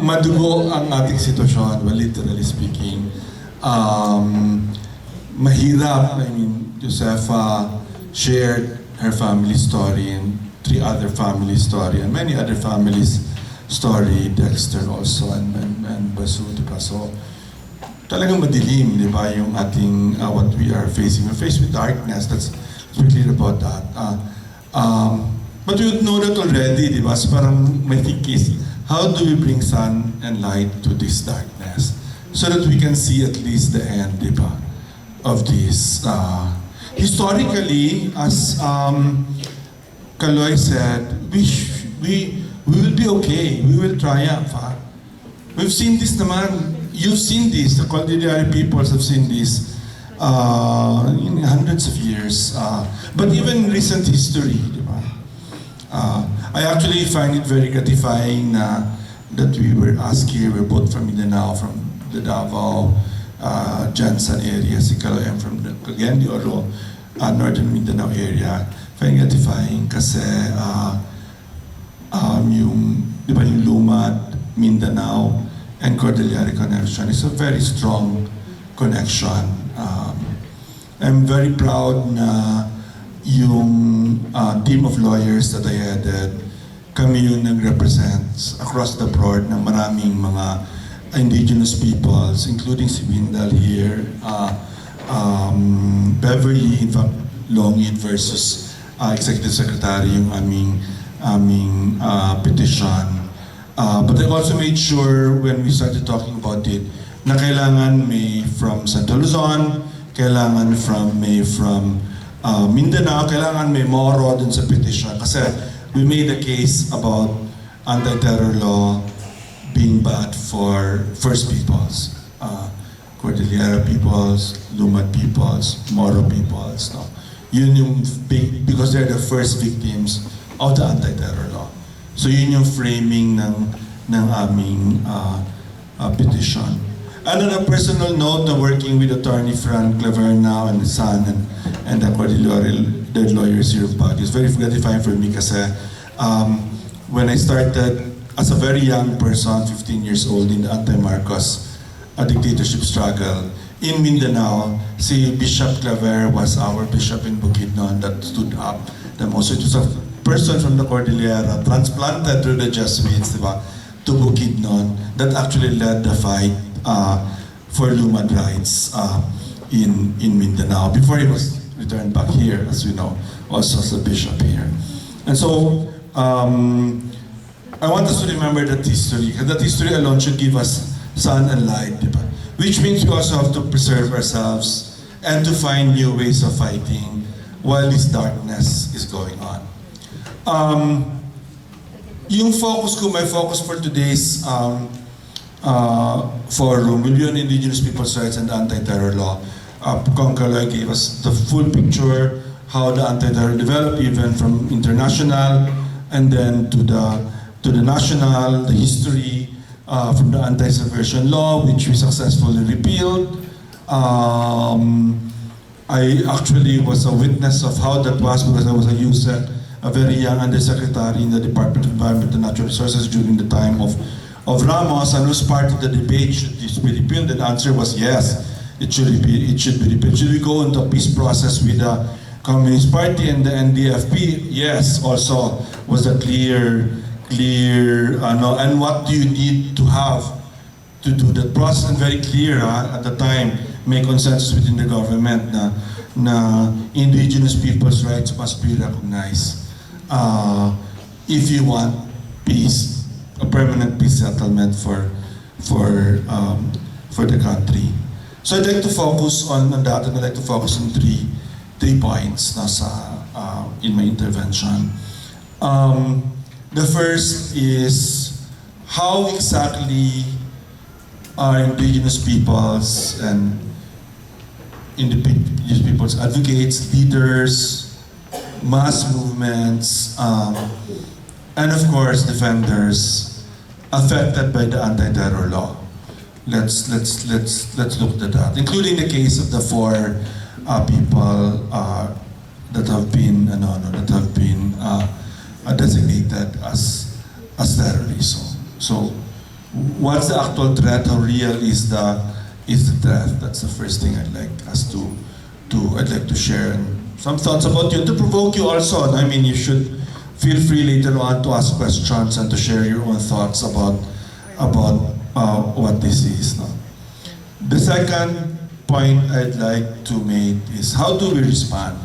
Madugo ang ating sitwasyon, well, literally speaking. Mahirap. I mean, Josefa shared her family story and 3 other family story and many other families story, Dexter also and Basu, diba? So, talagang madilim, di ba, yung ating, what we are facing. We're faced with darkness, let's be clear about that. But we would know that already, di ba? So parang my thinking is, how do we bring sun and light to this darkness? So that we can see at least the end, di ba, of this. Historically, as Kaloy said, we will be okay, we will triumph. We've seen this naman. You've seen this, the Cordillera peoples have seen this in hundreds of years. But even in recent history, di ba? I actually find it very gratifying that we were asked here, we're both from Mindanao, from the Davao, Jansan area, si Kaloy from the Cagayan de Oro, northern Mindanao area. Find gratifying kasi yung, di ba, yung Lumad, Mindanao, and Cordillera connection is a very strong connection. I'm very proud na yung team of lawyers that I headed, kami yung nag-represent across the board ng maraming mga indigenous peoples, including si Windal here, Beverly, in fact, Longit versus Executive Secretary yung aming petition. But I also made sure when we started talking about it na kailangan may from Central Luzon, kailangan may from Mindanao, kailangan may Moro dun sa petition. Kasi we made a case about anti-terror law being bad for First Peoples, Cordillera peoples, Lumad peoples, Moro peoples. No? Yun yung big, because they're the first victims of the anti-terror law. So yun yung framing ng aming petition. And on a personal note, working with Attorney Frank Claverna and his son and the Cordillera lawyers here of Baguio, it's very gratifying for me kasi when I started as a very young person, 15 years old, in the anti-Marcos dictatorship struggle in Mindanao, si Bishop Claver was our bishop in Bukidnon that stood up the most. It was a person from the Cordillera transplanted through the Jesuits, diba, to Bukidnon that actually led the fight for Lumad rights in Mindanao before he was returned back here, as we know, also as a bishop here. And so I want us to remember that history, because that history alone should give us sun and light, diba? Which means we also have to preserve ourselves and to find new ways of fighting while this darkness is going on. Yung focus ko, my focus for today's forum will be on Indigenous people's rights and anti-terror law. Kaloy gave us the full picture, how the anti-terror developed even from international and then to the national, the history from the anti-subversion law, which we successfully repealed. I actually was a witness of how that was because I was a very young undersecretary in the Department of Environment and Natural Resources during the time of Ramos, and was part of the debate, should this be repealed? The answer was yes, it should be repealed. Should we go into a peace process with the Communist Party and the NDFP? Yes, also was a clear, and what do you need to have to do that process? And very clear at the time, may consensus within the government na indigenous people's rights must be recognized if you want peace, a permanent peace settlement for the country. So I'd like to focus on that, and I'd like to focus on three points in my intervention. The first is how exactly are indigenous peoples and indigenous peoples advocates, leaders, mass movements, and of course defenders affected by the anti-terror law. Let's look at that, including the case of the 4 people that have been designated as terrorists. So what's the actual threat? How real is the threat? That's the first thing I'd like us I'd like to share. And some thoughts about you to provoke you also. I mean, you should feel free later on to ask questions and to share your own thoughts about what this is. No? The second point I'd like to make is how do we respond?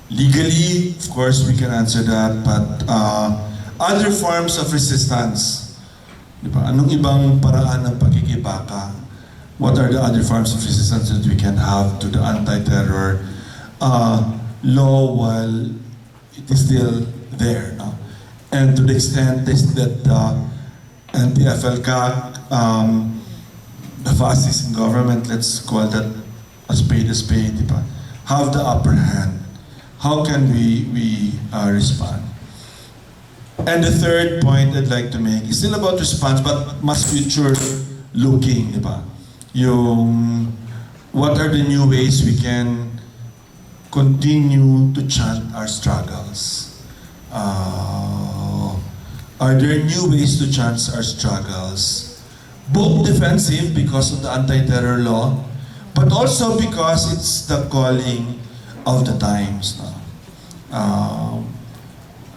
Legally, of course, we can answer that, but other forms of resistance, di ba? Anong ibang paraan ng pagkikibaka? What are the other forms of resistance that we can have to the anti-terror law while it is still there? No? And to the extent that the anti-FLCAC, the fascist in government, let's call that a spade, di ba? Have the upper hand. How can we respond? And the third point I'd like to make is still about response, but mas future-looking, di ba? Yung, what are the new ways we can continue to chant our struggles? Are there new ways to chant our struggles? Both defensive because of the anti-terror law, but also because it's the calling of the times. No?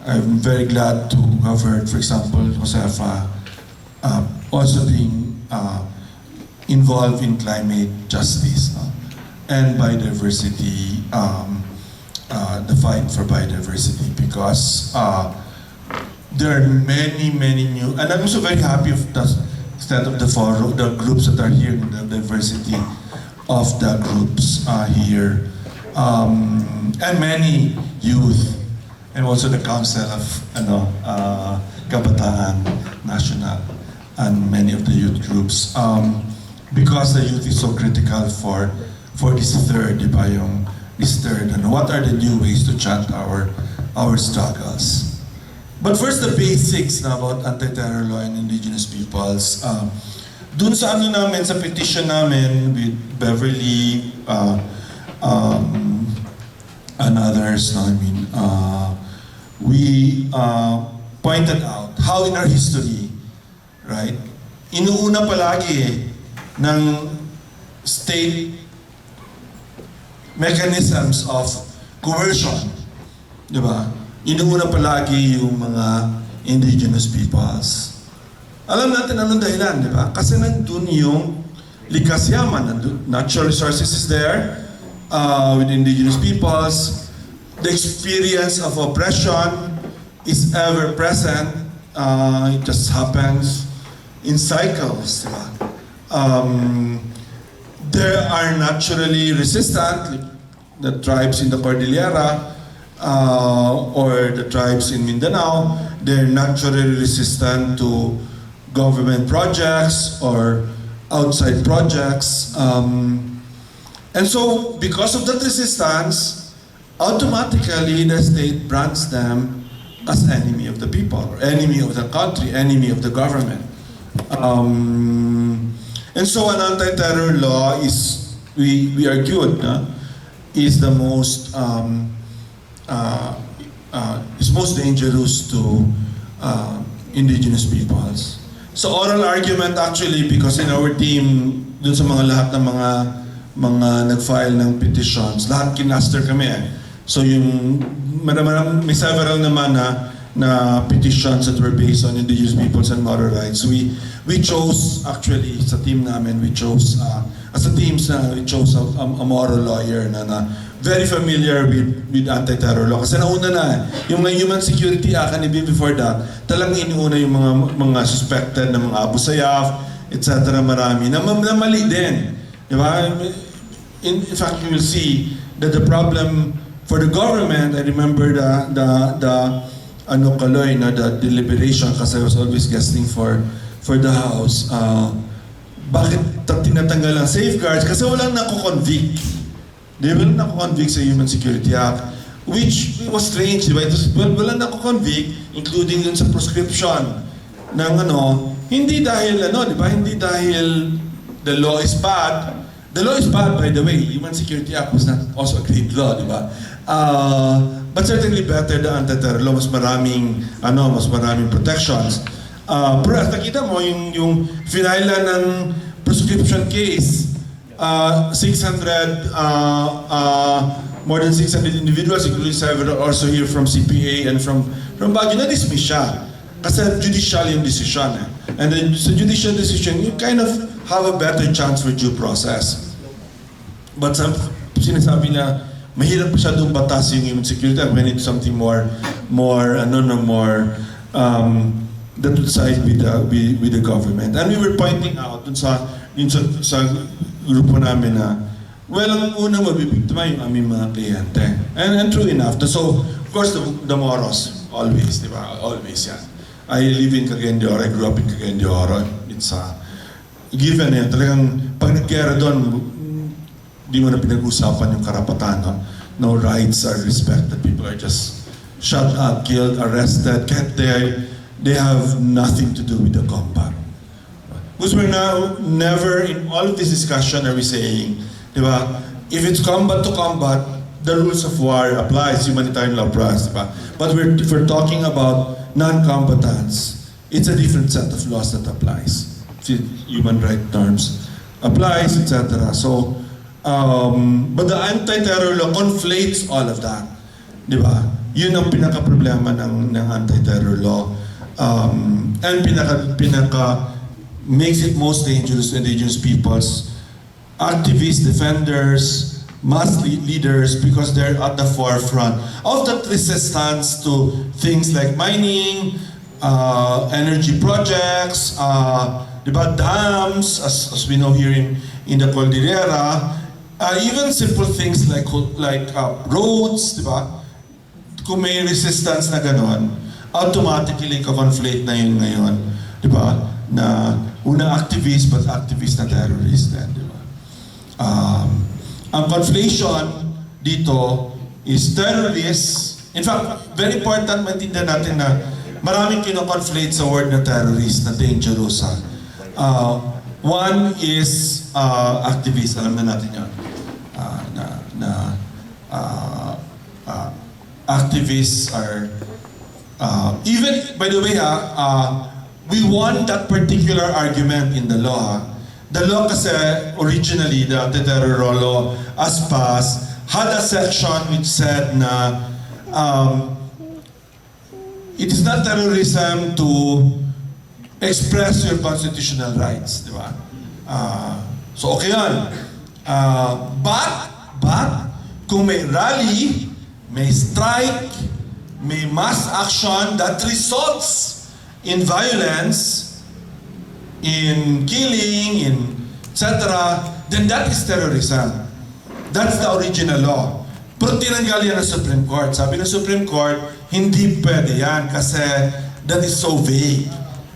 I'm very glad to have heard, for example, Josefa also being involved in climate justice, no? And biodiversity, the fight for biodiversity, because there are many new, and I'm also very happy of the extent of the forum, the groups that are here, the diversity of the groups here, and many youth, and also the Council of Kabataan National, and many of the youth groups, because the youth is so critical for this third, di ba, yung this third, and what are the new ways to chant our struggles. But first, the basics na about anti-terror law and indigenous peoples. Dun sa ano namin, sa petition namin with Beverly and others, no, I mean, we pointed out how in our history, right, inuuna palagi ng state mechanisms of coercion, di ba? Inuuna palagi yung mga indigenous peoples. Alam natin anong dahilan, di ba? Kasi nandun yung likas yaman, nandun, natural resources is there with indigenous peoples. The experience of oppression is ever present. It just happens in cycles, di ba? There are naturally resistant, like the tribes in the Cordillera, or the tribes in Mindanao. They're naturally resistant to government projects or outside projects. And so, because of that resistance, automatically the state brands them as enemy of the people, or enemy of the country, enemy of the government. And so an anti-terror law is, we argued, is the most is most dangerous to indigenous peoples. So oral argument actually, because in our team, dun sa mga lahat ng mga nag-file ng petitions, lahat kinaster kami eh. So yung may several naman na petitions that were based on indigenous peoples and moral rights. We chose, actually, sa team namin, we chose, as a team, we chose a moral lawyer na very familiar with anti-terror law. Kasi nauna na, yung Human Security Act and even before that, talagang inuuna yung mga suspected na mga Abu Sayyaf, etc. marami, na mali din. Di ba? In fact, you will see that the problem for the government, I remember the deliberation, kasi I was always guesting for the House, bakit tinatanggal ang safeguards? Kasi walang nako-convict. They walang nako-convict sa Human Security Act, which was strange, di ba? Walang nako-convict, including dun sa prescription ng hindi dahil di ba? Hindi dahil the law is bad. The law is bad, by the way. Human Security Act was not also a great law, di ba? But certainly better the anti-terror law, mas maraming protections. Pero at nakita mo, yung finala ng prescription case, 600, more than 600 individuals, including several also here from CPA and from Baguio, na-dismiss siya. Kasi judicial yung decision. And then sa judicial decision, you kind of have a better chance for due process. But sinasabi na, mahirap masyadong batas yung human security. We need something more that would side with the government. And we were pointing out dun sa grupo namin na, well, ang unang mabibiktima yung aming mga kliyente. And true enough. So, of course, the Moros, always, di ba? Always yan. I live in Cagayan de Oro, I grew up in Cagayan de Oro. It's given yan. Talagang, pag nag-gera doon, di mo na pinag-usapan yung karapatan. No rights are respected. People are just shot up, killed, arrested, kept there. They have nothing to do with the combat. Because we're now never, in all of this discussion, are we saying, di ba, if it's combat to combat, the rules of war applies, humanitarian law applies, di ba? But if we're talking about non-combatants, it's a different set of laws that applies. Human rights norms applies, etc. So, but the anti-terror law conflates all of that, di ba? Yun ang pinaka-problema ng anti-terror law. And pinaka makes it most dangerous to indigenous peoples, activists, defenders, mass leaders, because they're at the forefront of that resistance to things like mining, energy projects, diba, dams, as we know here in the Cordillera, even simple things like roads, diba? Kung may resistance na ganon, automatically ka-conflate na yun ngayon, diba? Na una activist, but activist na terrorist din, diba? Ang conflation dito is terrorist. In fact, very important maintindihan natin na maraming kino-conflate sa word na terrorist, na dangerous. One is activist, alam na natin yun. Activists are even, by the way, we won that particular argument in the law. The law kasi, originally, the anti-terror law, as passed, had a section which said na it is not terrorism to express your constitutional rights, di ba? So, okay yan. But, kung may rally, may strike, may mass action that results in violence, in killing, in etc., then that is terrorism. That's the original law. Pero tinanggal yan ng Supreme Court. Sabi ng Supreme Court, hindi pwede yan kasi that is so vague.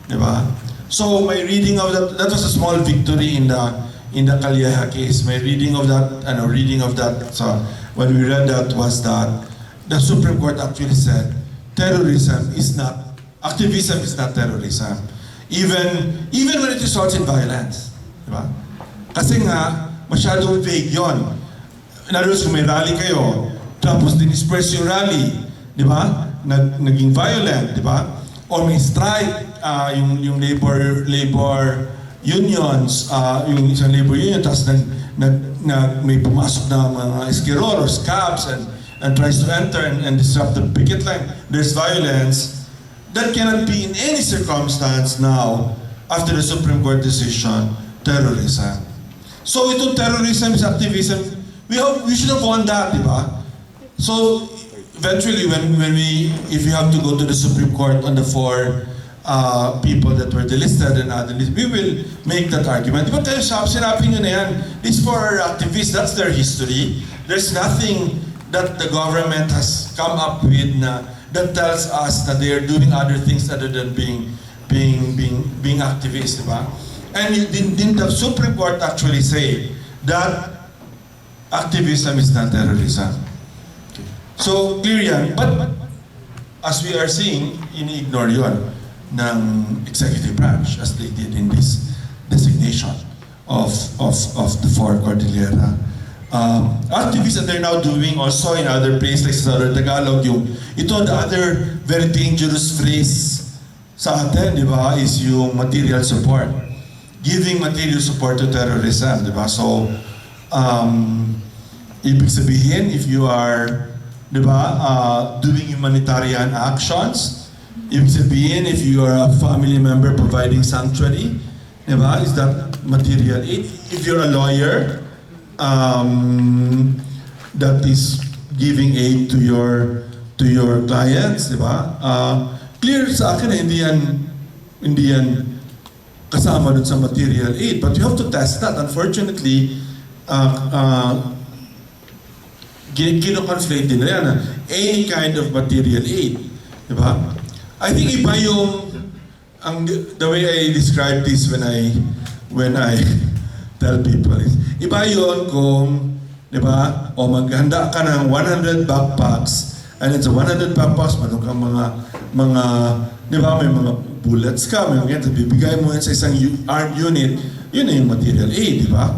Diba? So my reading of that was a small victory in the Calleja case. My reading of that, so when we read that was that the Supreme Court actually said terrorism is not, activism is not terrorism. Even when it results in violence. Diba? Kasi nga, masyadong vague yun. In other words, kung may rally kayo, tapos dinisperse yung rally, di ba? Naging violent, di ba? Or may strike, yung labor unions, yung isang labor union, tapos may pumasok na mga esquirol or scabs and tries to enter and disrupt the picket line. There's violence. That cannot be in any circumstance now, after the Supreme Court decision, terrorism. So itong terrorism is activism. We should have won that, di ba? So eventually, if we have to go to the Supreme Court on the four people that were delisted and other list, we will make that argument. Di ba kayo sinabi nyo na yan? These four activists, that's their history. There's nothing that the government has come up with that tells us that they are doing other things other than being activists, di ba? And didn't the Supreme Court actually say that activism is not terrorism? So clear yan. But as we are seeing, ini-ignore yun ng executive branch as they did in this designation of the four Cordillera. Activists that they're now doing also in other places like sa Tagalog, the other very dangerous phrase sa atin, di ba, is yung material support. Giving material support to terrorism, di ba? So, ibig sabihin, if you are, di ba, doing humanitarian actions, ibig sabihin, if you are a family member providing sanctuary, di ba, is that material aid? If you're a lawyer, that is giving aid to your clients, di ba? Clear sa akin na hindi yan kasama dun sa material aid, but you have to test that. Unfortunately, kino-conflate din na yan, any kind of material aid, di ba? I think iba yung the way I describe this when I tell people is, iba yun kung, di ba, o maghanda ka ng 100 backpacks, and then sa 100 backpacks, meron kang mga, di ba, may mga bullets ka, may mga ganyan, bibigay mo yan sa isang armed unit, yun na yung material aid, di ba?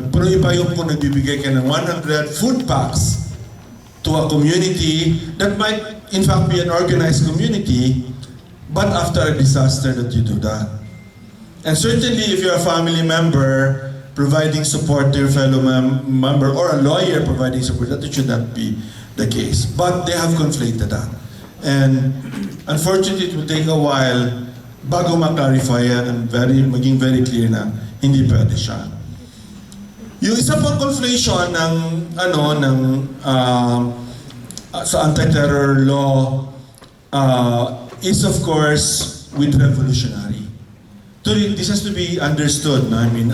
Pero iba yung kung nagbibigay ka ng 100 food packs to a community that might in fact be an organized community, but after a disaster that you do that. And certainly if you're a family member providing support to your fellow member, or a lawyer providing support, that should not be the case. But they have conflated that. And unfortunately, it will take a while bago ma-clarify yan and maging very clear na hindi pwede siya. Yung isa pang conflation sa anti-terror law is of course with revolutionary. This has to be understood. No? I mean,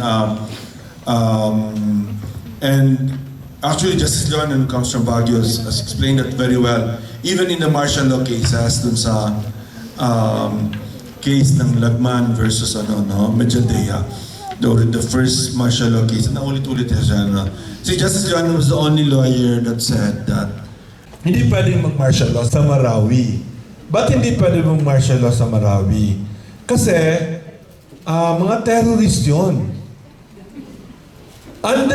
and actually Justice Leon, who comes from Baguio, has explained that very well. Even in the martial law cases, dun sa case ng Lagman versus Medjaldea, the first martial law case, naulit-ulit siya. Si Justice Leon was the only lawyer that said that hindi pwedeng mag-martial law sa Marawi. Ba't hindi pwedeng mag-martial law sa Marawi? Kasi mga terrorist yun. Ang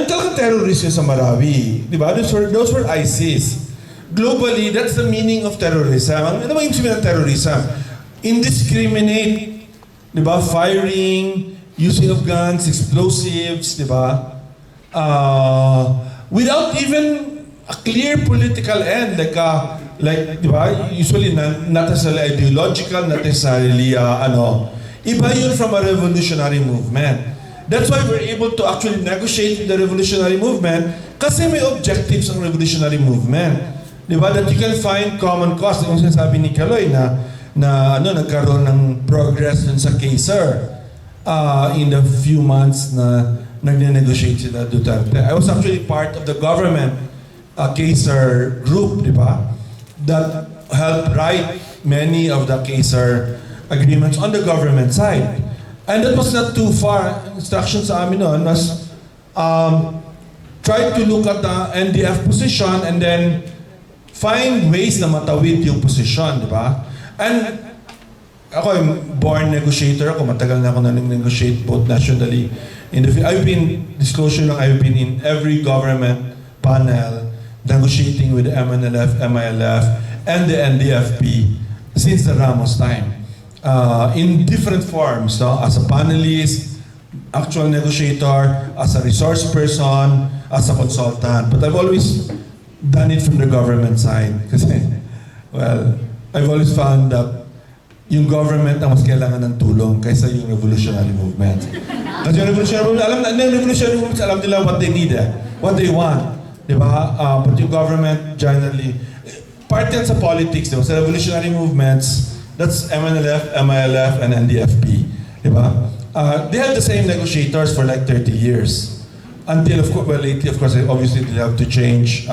talagang terrorist yun sa Marawi. Di ba? Those were ISIS. Globally, that's the meaning of terrorism. Ano ba yung sabihin ng terrorism? Indiscriminate, di ba? Firing, using of guns, explosives, di ba? Without even a clear political end, like, di ba? Usually not necessarily ideological, not necessarily iba yun from a revolutionary movement. That's why we're able to actually negotiate with the revolutionary movement kasi may objectives ang revolutionary movement. Di ba? That you can find common cause. Yung sinasabi ni Kaloy na nagkaroon ng progress dun sa Kaiser in the few months na nagne-negotiate sila Duterte. I was actually part of the government Kaiser group, di ba? That helped write many of the Kaiser agreements on the government side. And that was not too far. Instructions sa amin noon was try to look at the NDF position and then find ways na matawid yung position, di ba? And ako, I'm born negotiator ako. Matagal na ako na nag-negotiate both nationally. I've been in every government panel negotiating with the MNLF, MILF, and the NDFP since the Ramos time. In different forms, no? As a panelist, actual negotiator, as a resource person, as a consultant. But I've always done it from the government side. Kasi, well, I've always found that yung government ang mas kailangan ng tulong kaysa yung revolutionary movement. Kasi yung revolutionary movement, alam nila what they need, what they want. Diba? But yung government generally, part yan sa politics, diba? Sa revolutionary movements, that's MNLF, MILF, and NDFP. Diba? They had the same negotiators for like 30 years. Until, of course, well, lately, of course, obviously they have to change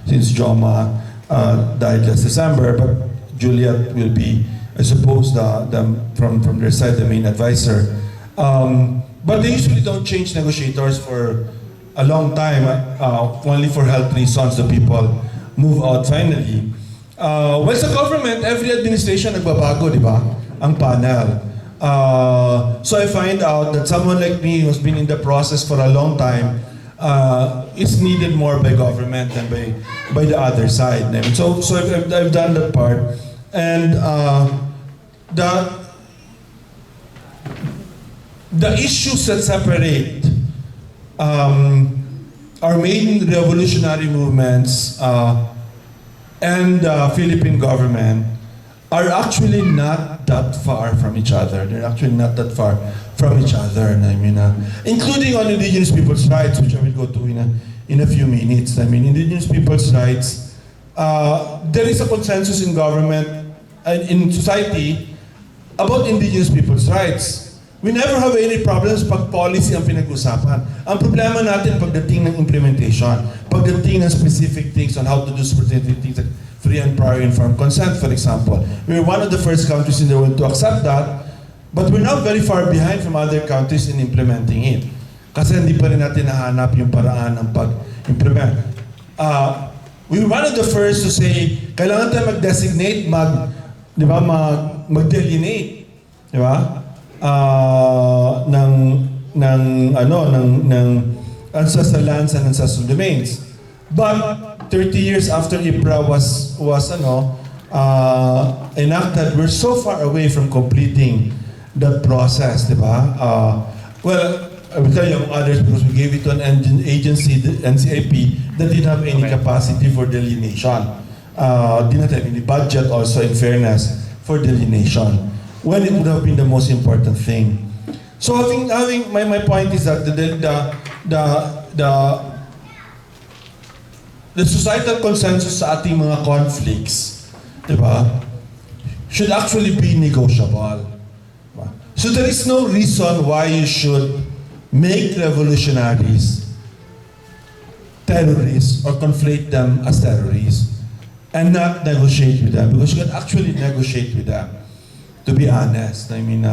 since Joma died last December, but Juliet will be, I suppose, from their side, the main advisor. But they usually don't change negotiators for a long time, only for health reasons, the people move out finally. Well, sa government, every administration nagbabago, di ba? Ang panel. So I find out that someone like me who's been in the process for a long time is needed more by government than by the other side. So I've done that part. And the issues that separate our main revolutionary movements and the Philippine government are actually not that far from each other. They're actually not that far from each other. I mean, including on indigenous people's rights, which I will go to in a few minutes. I mean, indigenous people's rights, there is a consensus in government and in society about indigenous people's rights. We never have any problems pag policy ang pinag-usapan. Ang problema natin pagdating ng implementation, pagdating ng specific things on how to do specific things like free and prior informed consent, for example. We're one of the first countries in the world to accept that, but we're now very far behind from other countries in implementing it. Kasi hindi pa rin natin nahanap yung paraan ng pag-implement. We were one of the first to say, kailangan tayo mag-designate, mag-delineate, di ba? ng ancestral lands and ancestral domains. But 30 years after IPRA was enacted, we're so far away from completing that process, di ba? Well, I will tell you others because we gave it to an agency, the NCIP, that didn't have any capacity for delineation. Didn't have any budget also, in fairness, for delineation, when it would have been the most important thing. So having my point is that the societal consensus sa ating mga conflicts, di ba, should actually be negotiable. Diba? So there is no reason why you should make revolutionaries terrorists or conflate them as terrorists and not negotiate with them, because you can actually negotiate with them. To be honest, I mean,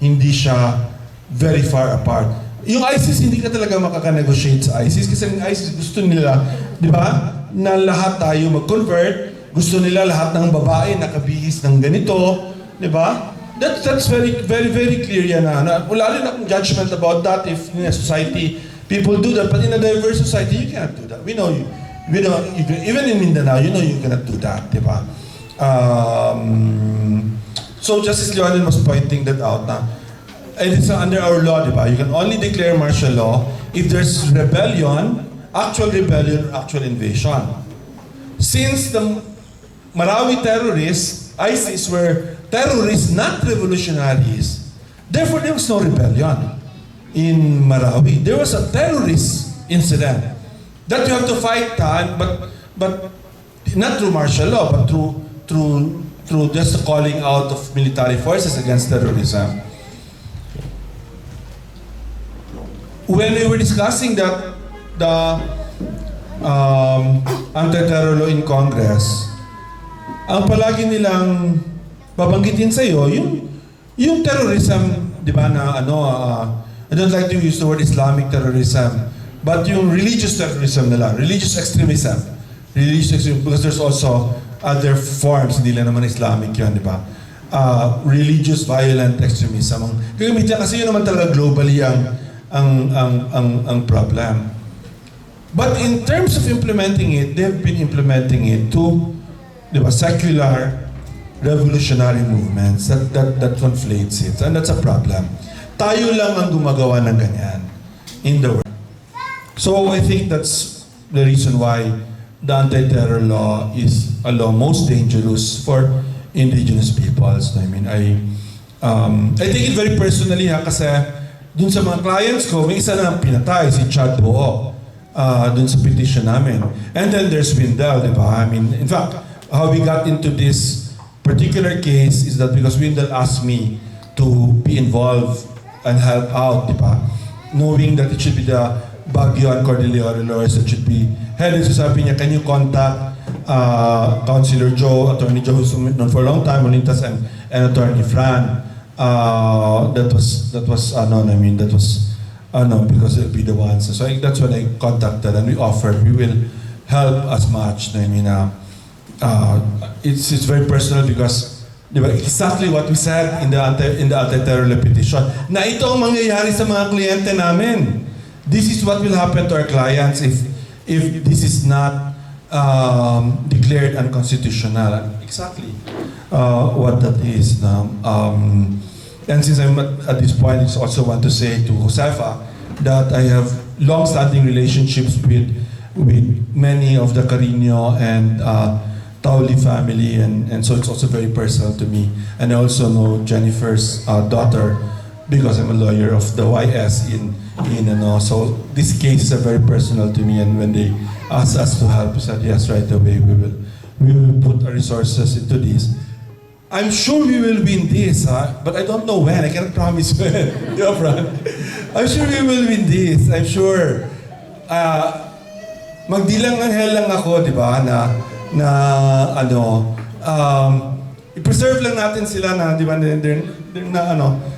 hindi siya very far apart. Yung ISIS, hindi ka talaga makaka-negotiate sa ISIS kasi yung ISIS gusto nila, di ba, na lahat tayo mag-convert, gusto nila lahat ng babae nakabihis ng ganito, di ba? That's very, very, very clear yan na wala rin akong judgment about that if in a society people do that, but in a diverse society, you cannot do that. We know, even in Mindanao, you know you cannot do that, di ba? So Justice Leonin was pointing that out na it's under our law, di ba? You can only declare martial law if there's rebellion, actual invasion. Since the Marawi terrorists, ISIS were terrorists, not revolutionaries, therefore there was no rebellion in Marawi. There was a terrorist incident that you have to fight, but not through martial law, but through just the calling out of military forces against terrorism. When we were discussing the anti-terror law in Congress, ang palagi nilang babanggitin sa iyo yung terrorism, di ba, na I don't like to use the word Islamic terrorism, but yung religious terrorism nila, religious extremism, because there's also other forms, hindi lang naman Islamic yun, di ba? Religious violent extremism. Gagamitin kasi yun naman talaga globally ang problem. But in terms of implementing it, they've been implementing it to, di ba, secular revolutionary movements that conflates it, and that's a problem. Tayo lang ang gumagawa ng ganyan in the world. So I think that's the reason why the anti-terror law is a law most dangerous for indigenous peoples. I mean, I take it very personally kasi dun sa mga clients ko, may isa na pinatay, si Chad dun sa petition namin. And then there's Windel, di ba? I mean, in fact, how we got into this particular case is that because Windel asked me to be involved and help out, di ba? Knowing that it should be the Baguio and Cordillera lawyers that should be headed. So sabi niya, can you contact Councilor Joe, Attorney Joe, who's known for a long time, Molintas, and Attorney Fran. That was because they'll be the ones. So that's when I contacted and we offered, we will help as much. I mean, it's very personal because diba, exactly what we said in the anti-terror petition, na ito ang mangyayari sa mga kliyente namin. This is what will happen to our clients if this is not declared unconstitutional. Exactly. what that is. And since I'm at this point, I also want to say to Josefa that I have long-standing relationships with many of the Carino and Tauli family, and so it's also very personal to me. And I also know Jennifer's daughter because I'm a lawyer of the YS in so this case is very personal to me, and when they asked us to help, we said yes, right away, we will put our resources into this. I'm sure we will win this, but I don't know when. I cannot promise when. Yeah, Fran? I'm sure we will win this. I'm sure. Magdilang anghel lang ako, di ba, i-preserve lang natin sila na, di ba, they're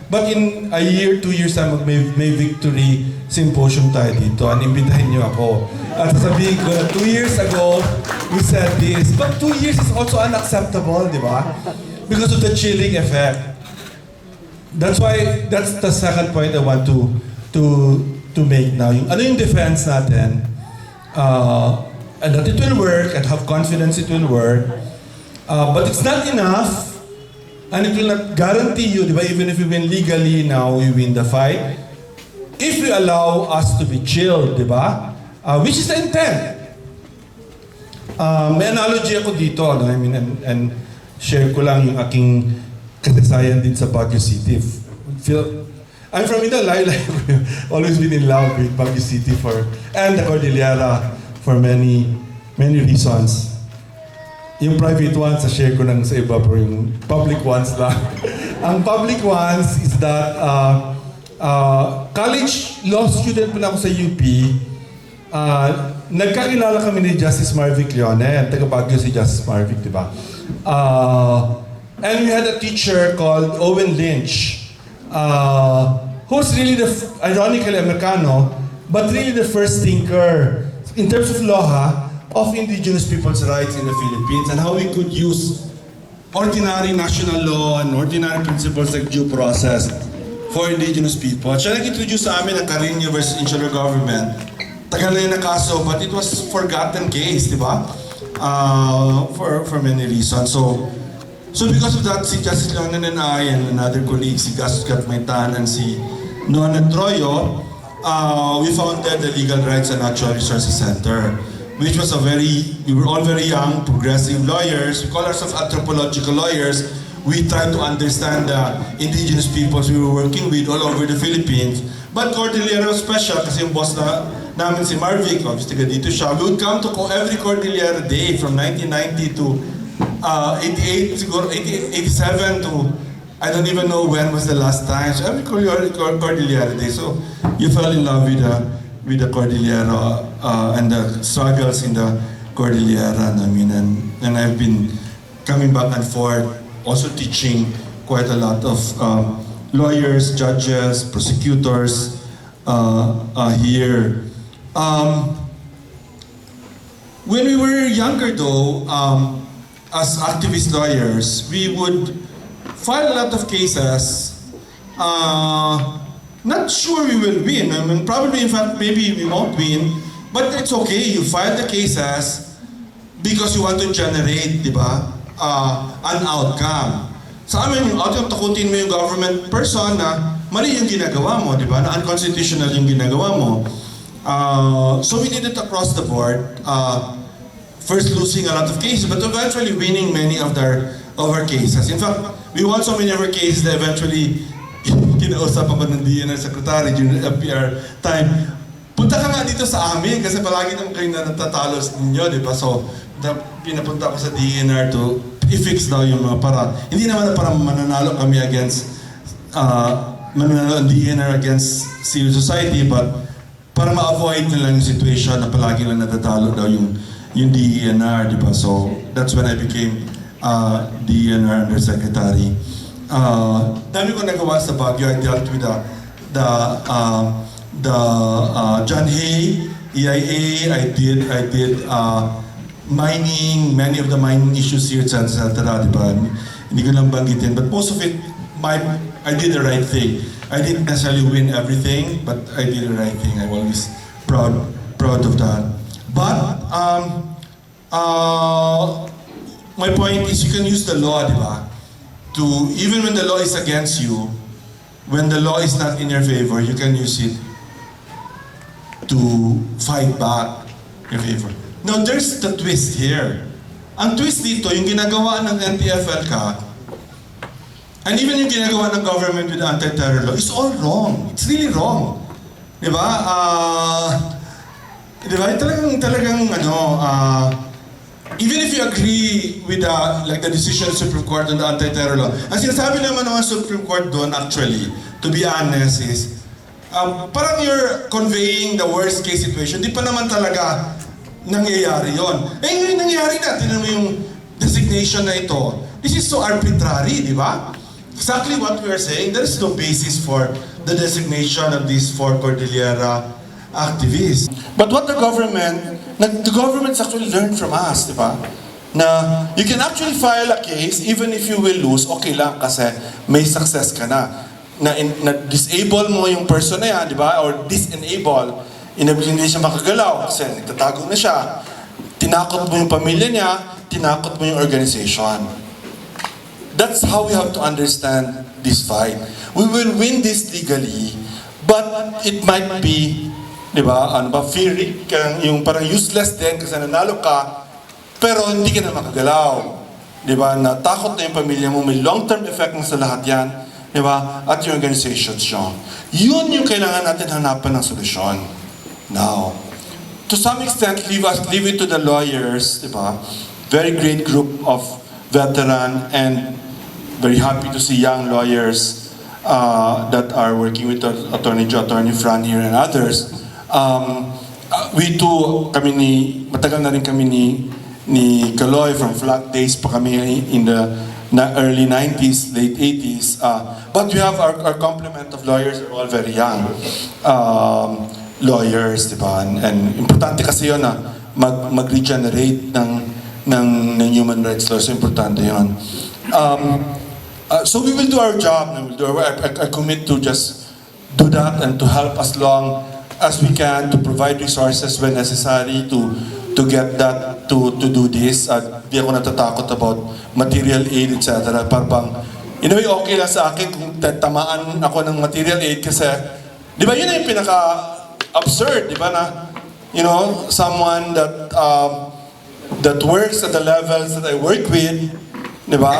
but in a year, 2 years time, may victory symposium tayo dito, and imbitahin niyo ako. At sasabihin ko, 2 years ago, we said this, but 2 years is also unacceptable, di ba? Because of the chilling effect. That's why, that's the second point I want to make now. Ano yung defense natin? And that it will work, and have confidence it will work. But it's not enough, and it will not guarantee you, di ba, even if you win legally now, you win the fight. If you allow us to be chilled, di ba? Which is the intent. May analogy ako dito, I mean, and share ko lang yung aking kasaysayan din sa Baguio City. I'm from Inalay, always been in love with Baguio City and the Cordillera for many reasons. Yung private ones, share ko lang sa iba, pero yung public ones lang. Ang public ones is that college law student pa lang ako sa UP. Nagkakilala kami ni Justice Marvic Leone, taga Baguio si Justice Marvic, di ba? And we had a teacher called Owen Lynch, who's really ironically Americano, but really the first thinker in terms of law of indigenous people's rights in the Philippines, and how we could use ordinary national law and ordinary principles like due process for indigenous people. Siya nag-introduce sa amin ang Carino versus Insular Government. Tagal na yun na kaso, but it was forgotten case, di ba? For many reasons. So because of that, si Justice Leonan and I and another colleague, si Gus Gatmaitan and si Noan Troyo, we founded the Legal Rights and Natural Resources Center, which was we were all very young, progressive lawyers. We call ourselves anthropological lawyers. We tried to understand the indigenous peoples we were working with all over the Philippines. But Cordillera was special kasi yung boss namin si Marvic, obviously dito siya. We would come to every Cordillera Day from 1990 to 88, siguro 87 to I don't even know when was the last time. So every Cordillera Day. So you fell in love with the Cordillera and the struggles in the Cordillera. I mean, and I've been coming back and forth, also teaching quite a lot of lawyers, judges, prosecutors here. When we were younger though, as activist lawyers, we would file a lot of cases. Not sure we will win. I mean, probably, in fact, maybe we won't win. But it's okay. You file the cases because you want to generate, di ba, an outcome. Sa amin, yung outcome, takutin mo yung government person na mali yung ginagawa mo, di ba, na unconstitutional yung ginagawa mo. So we did it across the board. First losing a lot of cases, but eventually winning many of our cases. In fact, we won so many of our cases that eventually kinausap ako ng DNR Secretary during the FPR time. Punta ka nga dito sa amin kasi palagi naman kayo na natatalo sa ninyo, di ba? So, pinapunta ko sa DNR to i-fix daw yung mga para. Hindi naman na para mananalo kami against, mananalo ang DNR against civil society, but para ma-avoid nila yung situation na palagi lang natatalo daw yung DENR, di ba? So, that's when I became DENR Undersecretary. Dami ko nagawa sa Baguio. I dealt with the John Hay, EIA. I did mining, many of the mining issues here, etc. Di ba? Hindi ko lang banggitin. But most of it, I did the right thing. I didn't necessarily win everything, but I did the right thing. I'm always proud of that. But my point is you can use the law, di ba? To, even when the law is against you, when the law is not in your favor, you can use it to fight back in your favor. Now, there's the twist here. Ang twist dito, yung ginagawa ng NTFL ka, and even yung ginagawa ng government with anti-terror law, is all wrong. It's really wrong. Di ba? Di ba? Talagang even if you agree with like the decision of the Supreme Court on the anti-terror law, ang sinasabi naman ng Supreme Court doon actually, to be honest, is parang you're conveying the worst case situation. Di pa naman talaga nangyayari yon. Eh, yung nangyayari na. Tinan mo yung designation na ito. This is so arbitrary, di ba? Exactly what we are saying. There is no basis for the designation of these 4 Cordillera activists. But what the government's actually learned from us, di ba? Na you can actually file a case even if you will lose, okay lang kasi may success ka na. Na disable mo yung person na yan, di ba? Or disenable, hindi siya makagalaw kasi nagtatago na siya. Tinakot mo yung pamilya niya, tinakot mo yung organization. That's how we have to understand this fight. We will win this legally, but it might be, di ba, fearing, yung parang useless din kasi nanalo ka, pero hindi ka na makagalaw. Di ba, natakot na yung pamilya mo, may long-term effect na sa lahat yan, di ba, at yung organization siya. Yun yung kailangan natin hanapan ng solusyon. Now, to some extent, leave it to the lawyers, di ba? Very great group of veteran and very happy to see young lawyers that are working with Attorney Fran here and others. We too, matagal na rin kami ni Kaloy from Flat Days pa kami in the early 90s, late 80s. But we have our complement of lawyers are all very young. Lawyers, di ba? And importante kasi yun na mag-regenerate ng human rights laws. Importante yun. So we will do our job. I commit to just do that and to help as long as we can to provide resources when necessary to get that, to do this. Di ako natatakot about material aid, etc. Parang, in a way, okay lang sa akin kung tamaan ako ng material aid kasi, di ba yun yung pinaka-absurd, di ba na, someone that works at the levels that I work with, di ba,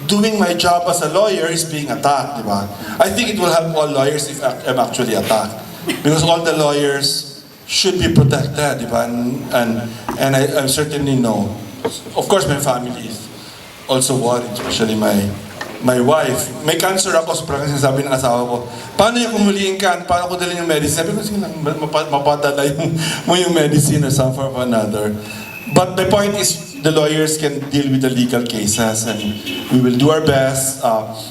doing my job as a lawyer is being attacked, di ba? I think it will help all lawyers if I'm actually attacked. Because all the lawyers should be protected, di ba? And I certainly know. Of course, my family is also worried, especially my wife. May cancer ako, so parang sinasabi ng asawa ko, paano yung kumuliin ka? Paano ko dalhin yung medicine? Sabi ko, sige lang, mapadala mo yung medicine or some form or another. But the point is, the lawyers can deal with the legal cases and we will do our best.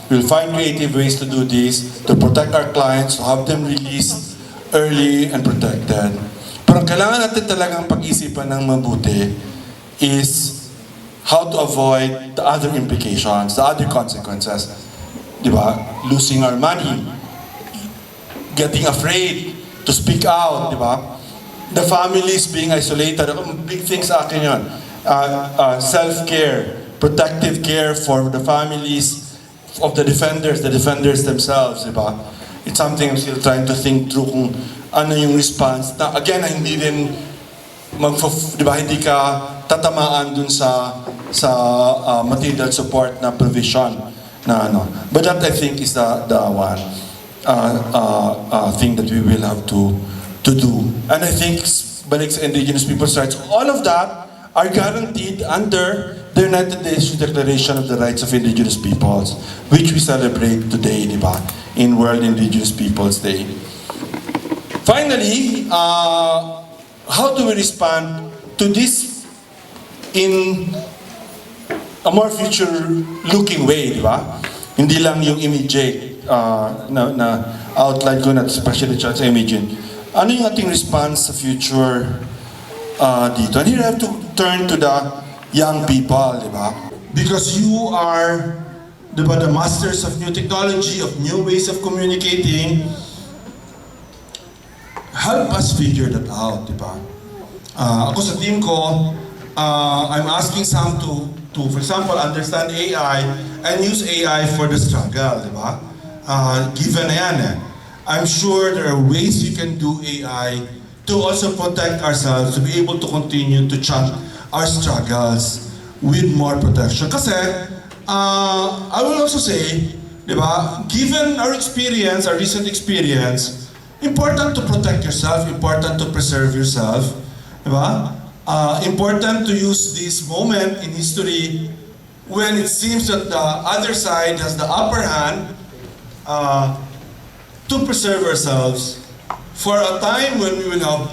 We'll find creative ways to do this, to protect our clients, to have them released early and protected. Pero kailangan natin talagang pag-isipan ng mabuti is how to avoid the other implications, the other consequences. Diba? Losing our money, getting afraid to speak out, diba? The families being isolated, big things sa akin yun. Self-care, protective care for the families of the defenders themselves, diba? It's something I'm still trying to think through kung ano yung response. Na, again, hindi din diba, hindi ka tatamaan dun sa material support na provision na ano. But that I think is the one thing that we will have to do. And I think balik sa Indigenous People's Rights, all of that are guaranteed under the United Nations Declaration of the Rights of Indigenous Peoples, which we celebrate today, di ba? In World Indigenous Peoples Day. Finally, how do we respond to this in a more future-looking way, di ba? Hindi lang yung immediate na outline ko na, especially sa immediate. Ano yung ating response sa future dito? And here I have to turn to the young people, di ba? Because you are, di ba, the masters of new technology, of new ways of communicating. Help us figure that out, di ba? Ako sa team ko, I'm asking some to, for example, understand AI and use AI for the struggle, di ba? Given na yan eh. I'm sure there are ways you can do AI to also protect ourselves, to be able to continue to chant our struggles with more protection. Kasi, I will also say, di ba, given our experience, our recent experience, important to protect yourself, important to preserve yourself, di ba? Important to use this moment in history when it seems that the other side has the upper hand, to preserve ourselves for a time when we will have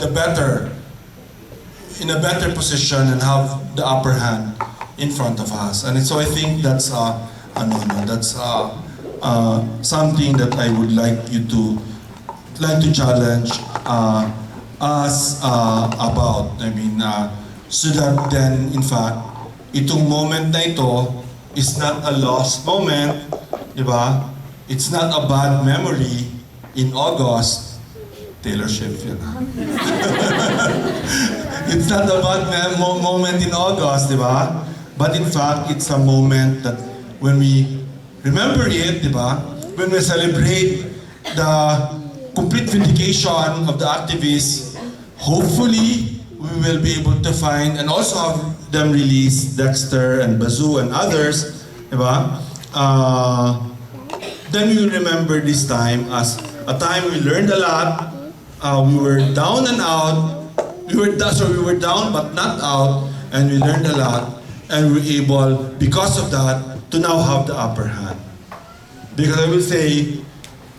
in a better position and have the upper hand in front of us. And so I think that's something that I would like you to challenge us about. I mean, so that then, in fact, itong moment na ito is not a lost moment, di ba? It's not a bad memory in August. Taylor Swift yun. It's not a bad moment in August, di ba? But in fact, it's a moment that when we remember it, di ba? When we celebrate the complete vindication of the activists, hopefully we will be able to find and also have them release Dexter and Bazoo and others, di ba? Then we will remember this time as a time we learned a lot. We were down and out. We were down but not out, and we learned a lot, and we were able, because of that, to now have the upper hand. Because I will say,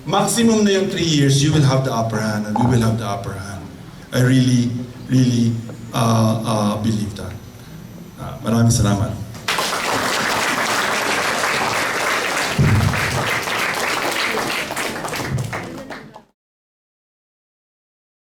maximum na yung 3 years, you will have the upper hand, and we will have the upper hand. I really believe that. Maraming salamat.